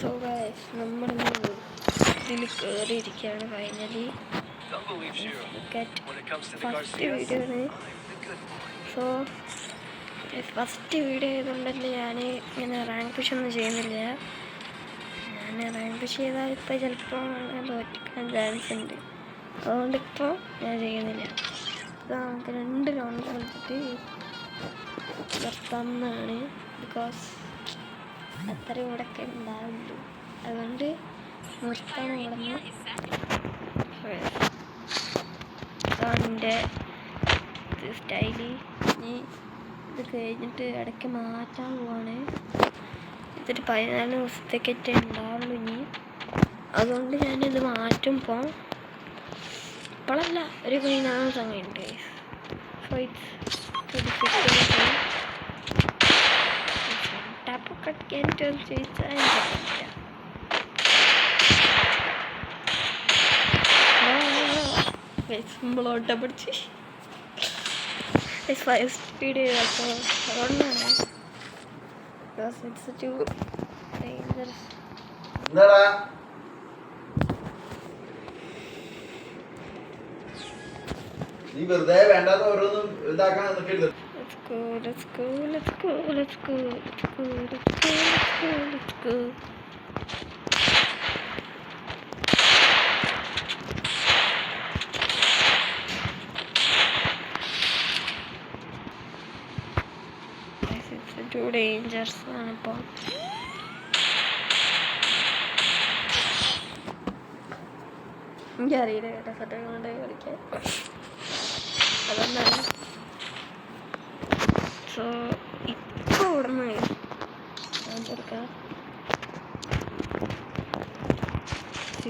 So guys നമ്മളിന്ന് ഇതിൽ കയറിയിരിക്കുകയാണ് finally. First video ആണ്. സോ ഫസ്റ്റ് വീഡിയോ ആയതുകൊണ്ട് തന്നെ ഞാൻ ഇങ്ങനെ റാങ്ക് പുഷ് ഒന്നും ചെയ്യുന്നില്ല. ഞാൻ റാങ്ക് പുഷ് ചെയ്താൽ ഇപ്പോൾ ചിലപ്പോൾ തോറ്റിക്കാൻ ചാൻസ് ഉണ്ട്. അതുകൊണ്ട് ഇപ്പോൾ ഞാൻ ചെയ്യുന്നില്ല. അപ്പോൾ നമുക്ക് 2 റൗണ്ട് കളിച്ചിട്ട് നിർത്താവുന്നതാണ്. ബിക്കോസ് അത്രയും ഇവിടെയൊക്കെ ഉണ്ടാവുള്ളൂ. അതുകൊണ്ട് നിർത്താൻ തുടങ്ങി. എൻ്റെ സ്റ്റൈല് ഇനി ഇത് കഴിഞ്ഞിട്ട് ഇടയ്ക്ക് മാറ്റാൻ പോവാണ്. ഇതൊരു 14 ദിവസത്തേക്കേ ഉണ്ടാവുള്ളൂ ഇനി. അതുകൊണ്ട് ഞാനിത് മാറ്റുമ്പോൾ ഇപ്പോഴല്ല, ഒരു 14 സമയമുണ്ട്. സോ ടാപ്പൊക്കെ അടിക്കാനായിട്ട് ചോദിച്ചാൽ സിമ്പിളോട്ട പഠിച്ച് സ്പീഡ് ചെയ്തപ്പോൾ അതുകൊണ്ടാണ്. It's to dangerous. നീ വെറുതെ വേണ്ടാത്ത ഓരോന്നും ഇതാക്കാൻ നിൽക്കരുത്. Let's go. It's too dangerous ആണിപ്പോൾ. എനിക്കറിയില്ല കേട്ടോ സത്യം കൊണ്ട് കളിക്കാൻ. അതുകൊണ്ടാണ്. സോ ഇപ്പോൾ ഇവിടെ നിന്ന് ചേർക്കാം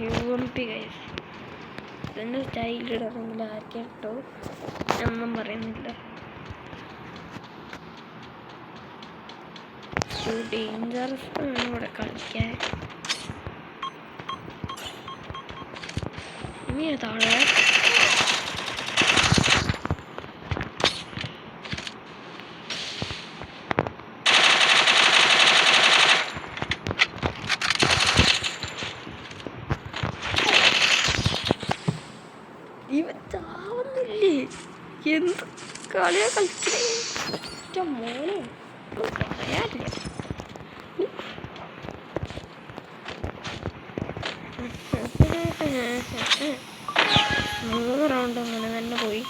UMP ഗൈസ്. ഇതിൻ്റെ സ്റ്റൈലിടണമെങ്കിൽ ആർക്കും കേട്ടോ, ഒന്നും പറയുന്നില്ല. ഡേഞ്ചറസ് ആണ് ഇവിടെ കളിക്കാൻ. ഇനി താഴെ ഇവൻ ചാവുന്നില്ലേ? എന്ത് കളിയാ കളിച്ചേ മോനെ, പറയാറില്ല. 3 റൗണ്ട് അങ്ങനെ തന്നെ പോയി.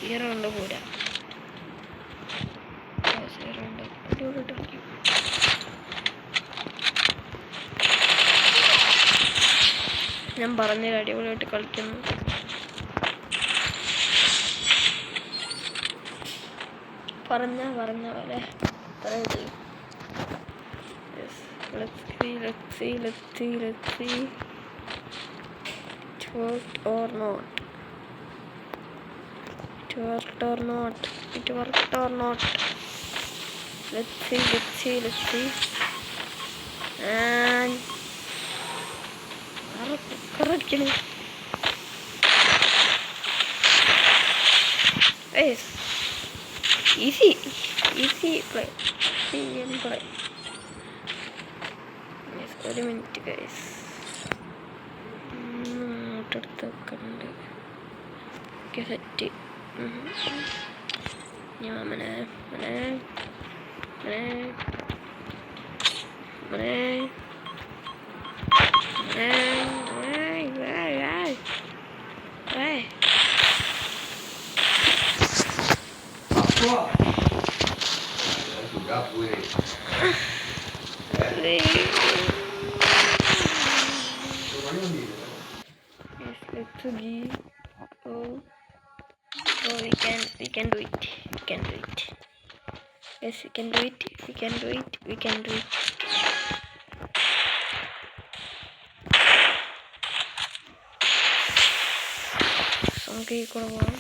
ഈ റൗണ്ട് പോരാ. ഞാൻ പറഞ്ഞ അടിപൊളിയായിട്ട് കളിക്കുന്നു. പറഞ്ഞ പോലെ പറയുന്നത്. Let's see. It worked or not. Let's see. And correctly. Yes. Easy play. Yes, 1 minute guys. അടുത്ത് വെക്കുന്നുണ്ട്. Okay set. ഞാൻ we can do it. Yes, we can do it. നമുക്ക് ഈ കൂടെ പോകാം.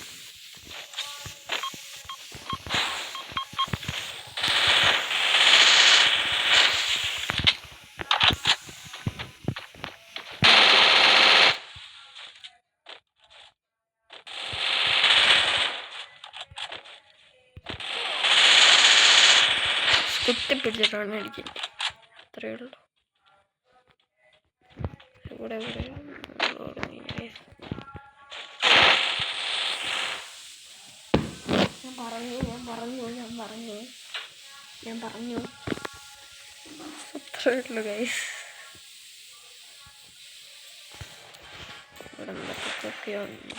കുത്തിപ്പിടിച്ചിട്ടാണ് അടിക്കുന്നത്. അത്രയേ ഉള്ളൂ. ഇവിടെ ഞാൻ പറഞ്ഞു അത്രയേ ഉള്ളൂ ഗൈസ്. ഇവിടെ എന്തൊക്കെയോ ഉണ്ട്.